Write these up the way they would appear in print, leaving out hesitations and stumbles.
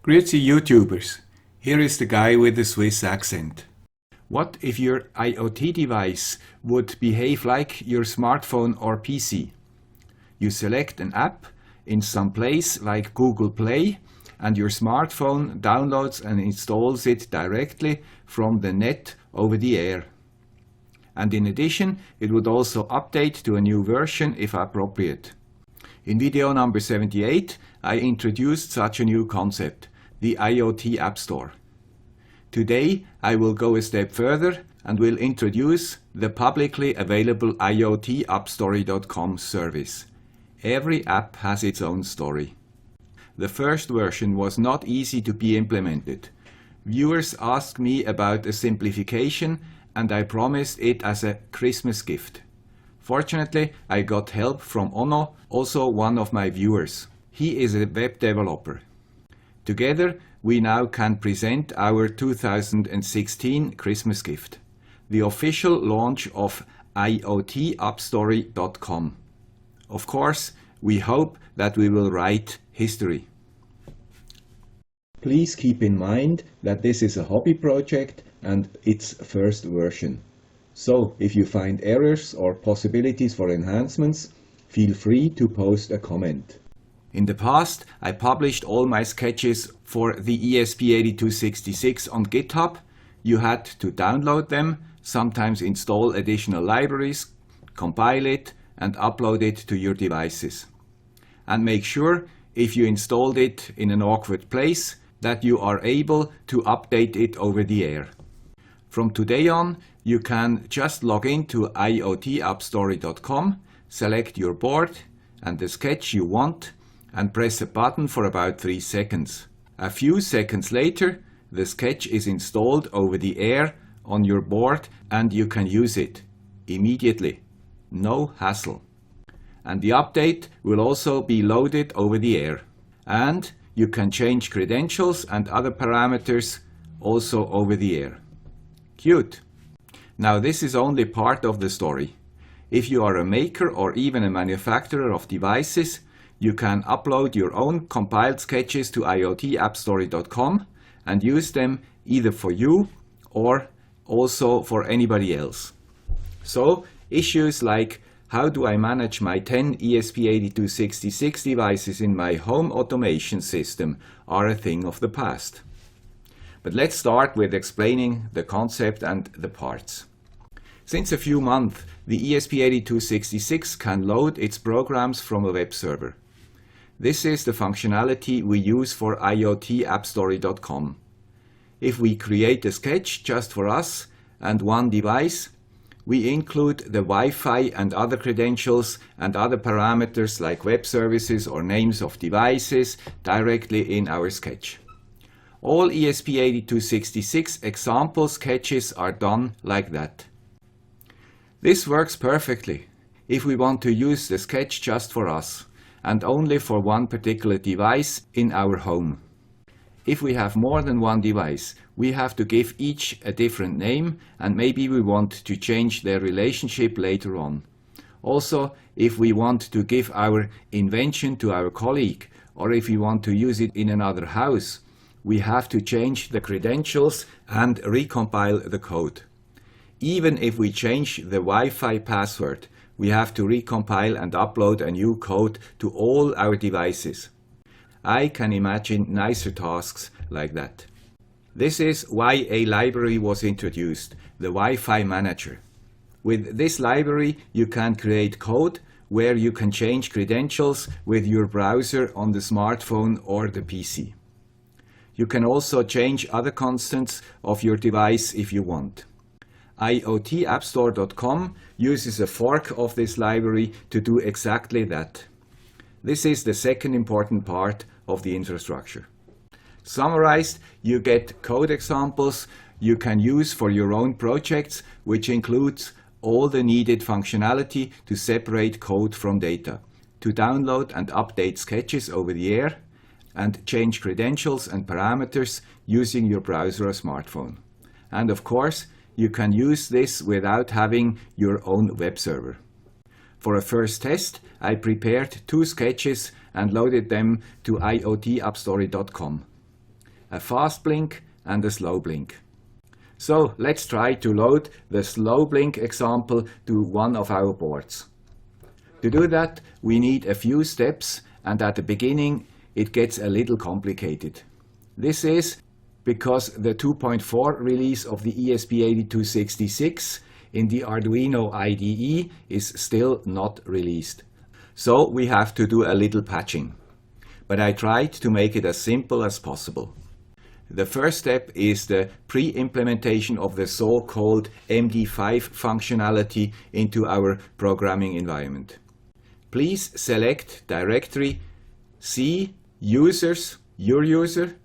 Grüezi YouTubers, here is the guy with the Swiss accent. What if your IoT device would behave like your smartphone or PC? You select an app in some place like Google Play and your smartphone downloads and installs it directly from the net over the air. And in addition, it would also update to a new version if appropriate. In video number 78, I introduced such a new concept, the IoT App Store. Today, I will go a step further and will introduce the publicly available IoTAppStory.com service. Every app has its own story. The first version was not easy to be implemented. Viewers asked me about a simplification and I promised it as a Christmas gift. Fortunately, I got help from Ono, also one of my viewers. He is a web developer. Together, we now can present our 2016 Christmas gift, the official launch of IoTAppStory.com. Of course, we hope that we will write history. Please keep in mind that this is a hobby project and its first version. So, if you find errors or possibilities for enhancements, feel free to post a comment. In the past, I published all my sketches for the ESP8266 on GitHub. You had to download them, sometimes install additional libraries, compile it, and upload it to your devices. And make sure, if you installed it in an awkward place, that you are able to update it over the air. From today on, you can just log in to IoTAppStory.com, select your board and the sketch you want, and press a button for about 3 seconds. A few seconds later, the sketch is installed over the air on your board and you can use it immediately. No hassle. And the update will also be loaded over the air. And you can change credentials and other parameters also over the air. Cute! Now this is only part of the story. If you are a maker or even a manufacturer of devices, you can upload your own compiled sketches to IoTAppStory.com and use them either for you or also for anybody else. So, issues like how do I manage my 10 ESP8266 devices in my home automation system are a thing of the past. But let's start with explaining the concept and the parts. Since a few months, the ESP8266 can load its programs from a web server. This is the functionality we use for IoTAppStory.com. If we create a sketch just for us and one device, we include the Wi-Fi and other credentials and other parameters like web services or names of devices directly in our sketch. All ESP8266 example sketches are done like that. This works perfectly if we want to use the sketch just for us and only for one particular device in our home. If we have more than one device, we have to give each a different name and maybe we want to change their relationship later on. Also, if we want to give our invention to our colleague or if we want to use it in another house, we have to change the credentials and recompile the code. Even if we change the Wi-Fi password, we have to recompile and upload a new code to all our devices. I can imagine nicer tasks like that. This is why a library was introduced, the Wi-Fi Manager. With this library, you can create code where you can change credentials with your browser on the smartphone or the PC. You can also change other constants of your device if you want. IoTAppStore.com uses a fork of this library to do exactly that. This is the second important part of the infrastructure. Summarized, you get code examples you can use for your own projects, which includes all the needed functionality to separate code from data, to download and update sketches over the air, and change credentials and parameters using your browser or smartphone. And of course, you can use this without having your own web server. For a first test, I prepared 2 sketches and loaded them to IoTAppStory.com. a fast blink and a slow blink. So let's try to load the slow blink example to one of our boards. To do that, we need a few steps, and at the beginning it gets a little complicated. This is because the 2.4 release of the ESP8266 in the Arduino IDE is still not released. So we have to do a little patching. But I tried to make it as simple as possible. The first step is the pre-implementation of the so-called MD5 functionality into our programming environment. Please select Directory C, Users, Your User,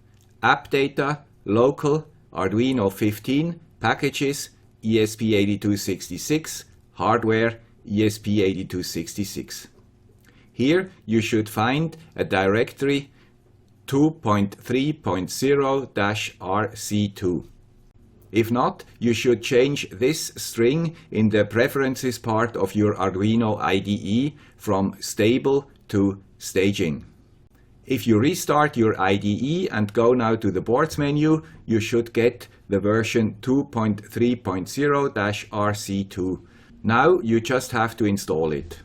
App Data, Local, Arduino 15, Packages, ESP8266, Hardware, ESP8266. Here you should find a directory 2.3.0-RC2. If not, you should change this string in the Preferences part of your Arduino IDE from Stable to Staging. If you restart your IDE and go now to the Boards menu, you should get the version 2.3.0-RC2. Now you just have to install it.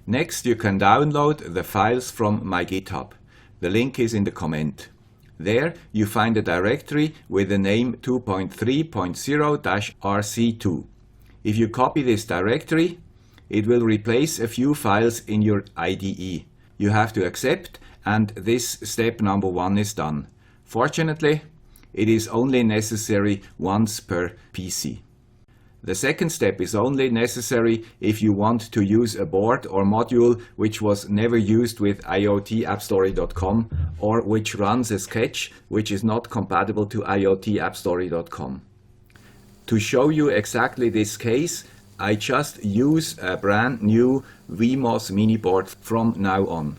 Next, you can download the files from my GitHub. The link is in the comment. There you find a directory with the name 2.3.0-RC2. If you copy this directory, it will replace a few files in your IDE. You have to accept, and this step number 1 is done. Fortunately, it is only necessary once per PC. The second step is only necessary if you want to use a board or module which was never used with IoTAppStory.com or which runs a sketch which is not compatible to IoTAppStory.com. To show you exactly this case, I just use a brand new VMOS mini board from now on.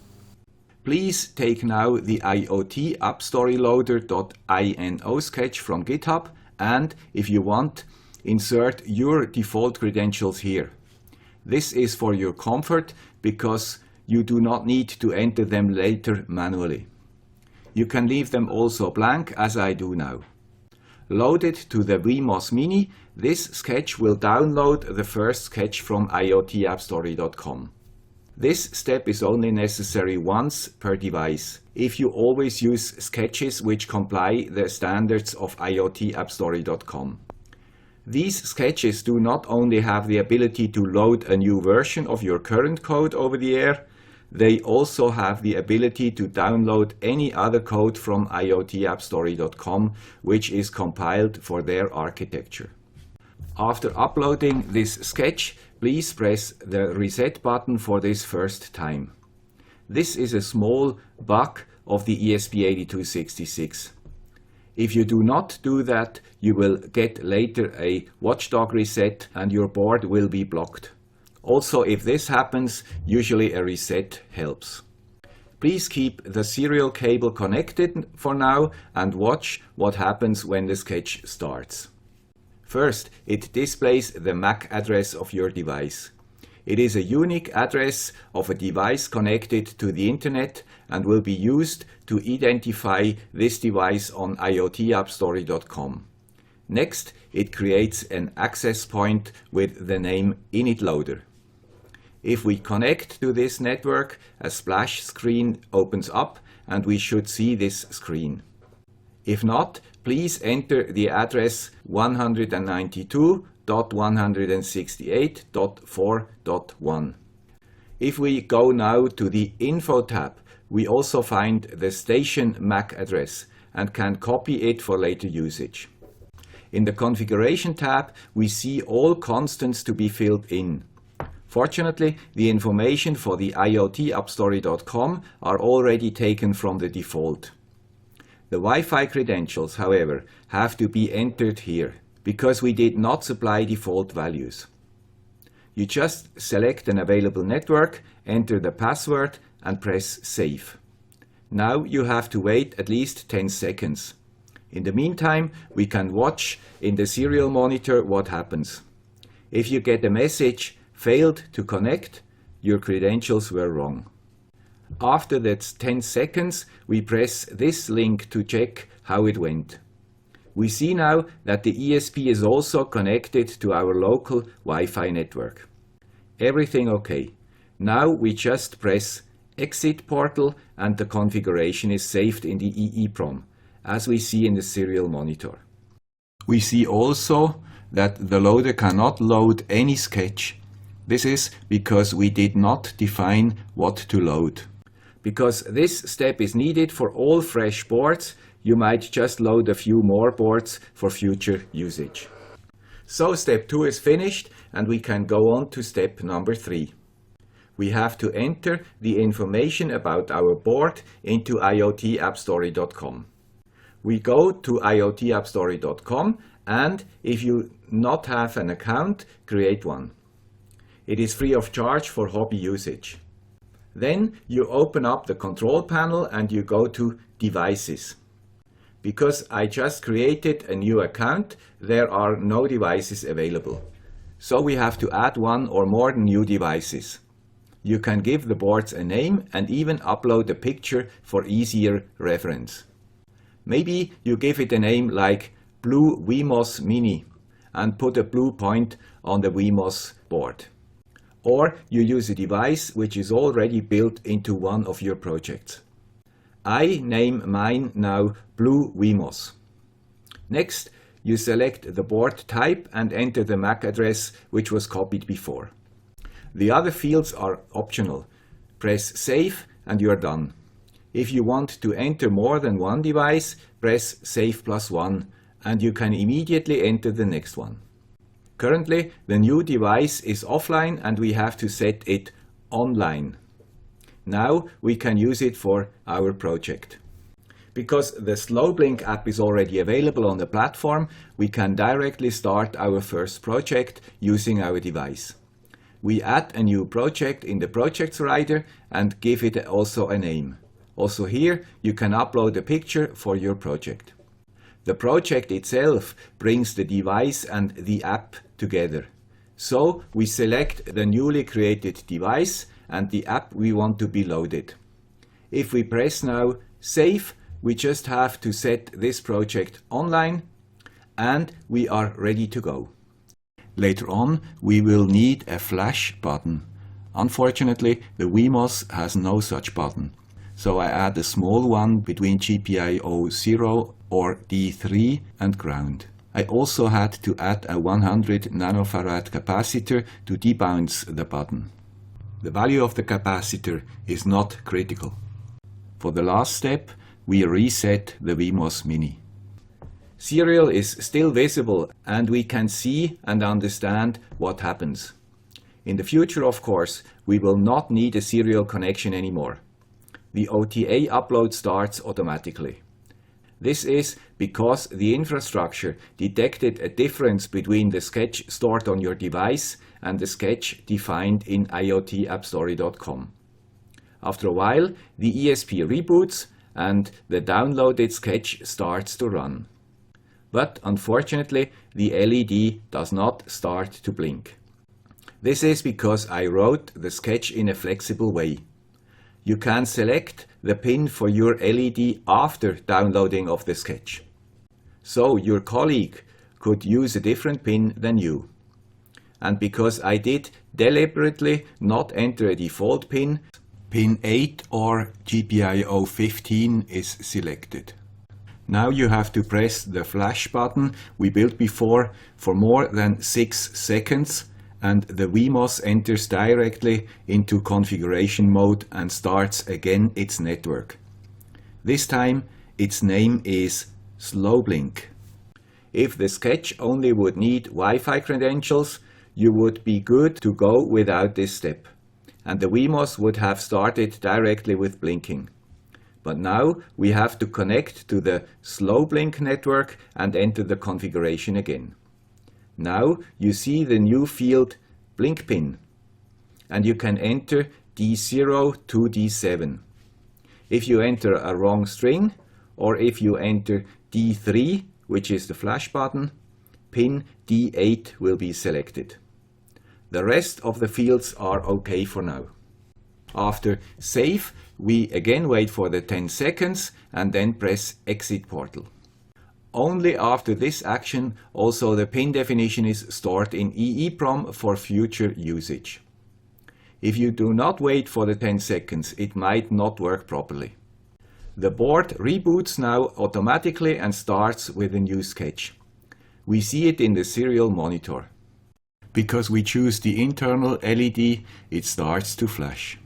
Please take now the IoT App Story Loader.ino sketch from GitHub and, if you want, insert your default credentials here. This is for your comfort because you do not need to enter them later manually. You can leave them also blank as I do now. Loaded to the VMOS Mini, this sketch will download the first sketch from IoTAppStory.com. This step is only necessary once per device, if you always use sketches which comply the standards of IoTAppStory.com. These sketches do not only have the ability to load a new version of your current code over the air, they also have the ability to download any other code from IoTAppStory.com which is compiled for their architecture. After uploading this sketch, please press the reset button for this first time. This is a small bug of the ESP8266. If you do not do that, you will get later a watchdog reset and your board will be blocked. Also, if this happens, usually a reset helps. Please keep the serial cable connected for now and watch what happens when the sketch starts. First, it displays the MAC address of your device. It is a unique address of a device connected to the internet and will be used to identify this device on IoTAppStory.com. Next, it creates an access point with the name initloader. If we connect to this network, a splash screen opens up and we should see this screen. If not, please enter the address 192.168.4.1. If we go now to the Info tab, we also find the station MAC address and can copy it for later usage. In the Configuration tab, we see all constants to be filled in. Fortunately, the information for the IoTAppStory.com are already taken from the default. The Wi-Fi credentials, however, have to be entered here, because we did not supply default values. You just select an available network, enter the password and press Save. Now you have to wait at least 10 seconds. In the meantime, we can watch in the serial monitor what happens. If you get a message, failed to connect, your credentials were wrong. After that 10 seconds, we press this link to check how it went. We see now that the ESP is also connected to our local Wi-Fi network. Everything okay. Now we just press Exit Portal and the configuration is saved in the EEPROM, as we see in the serial monitor. We see also that the loader cannot load any sketch. This is because we did not define what to load. Because this step is needed for all fresh boards, you might just load a few more boards for future usage. So step 2 is finished and we can go on to step number 3. We have to enter the information about our board into IoTAppStory.com. We go to IoTAppStory.com and if you not have an account, create one. It is free of charge for hobby usage. Then you open up the control panel and you go to Devices. Because I just created a new account, there are no devices available. So we have to add one or more new devices. You can give the boards a name and even upload a picture for easier reference. Maybe you give it a name like Blue Wemos Mini and put a blue point on the Wemos board. Or you use a device which is already built into one of your projects. I name mine now Blue Wemos. Next, you select the board type and enter the MAC address which was copied before. The other fields are optional. Press Save and you are done. If you want to enter more than one device, press Save +1 and you can immediately enter the next one. Currently, the new device is offline and we have to set it online. Now we can use it for our project. Because the SlowBlink app is already available on the platform, we can directly start our first project using our device. We add a new project in the Projects rider and give it also a name. Also here you can upload a picture for your project. The project itself brings the device and the app together. So we select the newly created device and the app we want to be loaded. If we press now Save, we just have to set this project online and we are ready to go. Later on, we will need a flash button. Unfortunately, the Wemos has no such button. So I add a small one between GPIO 0 or D3 and ground. I also had to add a 100 nanofarad capacitor to debounce the button. The value of the capacitor is not critical. For the last step, we reset the Wemos Mini. Serial is still visible and we can see and understand what happens. In the future, of course, we will not need a serial connection anymore. The OTA upload starts automatically. This is because the infrastructure detected a difference between the sketch stored on your device and the sketch defined in IoTAppStory.com. After a while, the ESP reboots and the downloaded sketch starts to run. But unfortunately, the LED does not start to blink. This is because I wrote the sketch in a flexible way. You can select the pin for your LED after downloading of the sketch. So your colleague could use a different pin than you. And because I did deliberately not enter a default pin, pin 8 or GPIO 15 is selected. Now you have to press the flash button we built before for more than 6 seconds and the Wemos enters directly into configuration mode and starts again its network. This time its name is SlowBlink. If the sketch only would need Wi-Fi credentials, you would be good to go without this step, and the Wemos would have started directly with blinking. But now we have to connect to the SlowBlink network and enter the configuration again. Now you see the new field Blink pin, and you can enter D0 to D7. If you enter a wrong string, or if you enter D3, which is the flash button, pin D8 will be selected. The rest of the fields are okay for now. After Save, we again wait for the 10 seconds and then press Exit Portal. Only after this action also the pin definition is stored in EEPROM for future usage. If you do not wait for the 10 seconds, it might not work properly. The board reboots now automatically and starts with a new sketch. We see it in the serial monitor. Because we choose the internal LED, it starts to flash.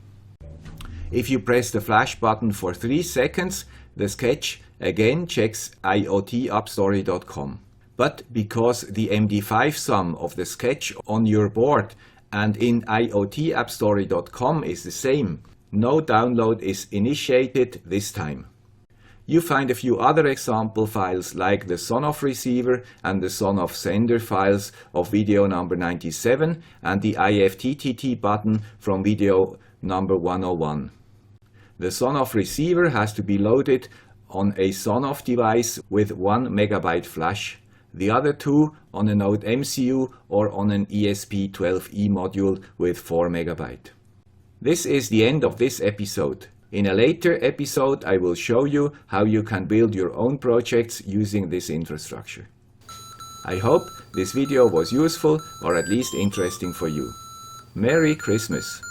If you press the flash button for 3 seconds, the sketch again checks IoTAppStore.com. But because the MD5 sum of the sketch on your board and in IoTAppStore.com is the same, no download is initiated this time. You find a few other example files like the SON-OFF receiver and the SON-OFF sender files of video number 97 and the IFTTT button from video number 101. The SON-OFF receiver has to be loaded on a SON-OFF device with 1 MB flash, the other two on a Node MCU or on an ESP12E module with 4 MB. This is the end of this episode. In a later episode, I will show you how you can build your own projects using this infrastructure. I hope this video was useful or at least interesting for you. Merry Christmas!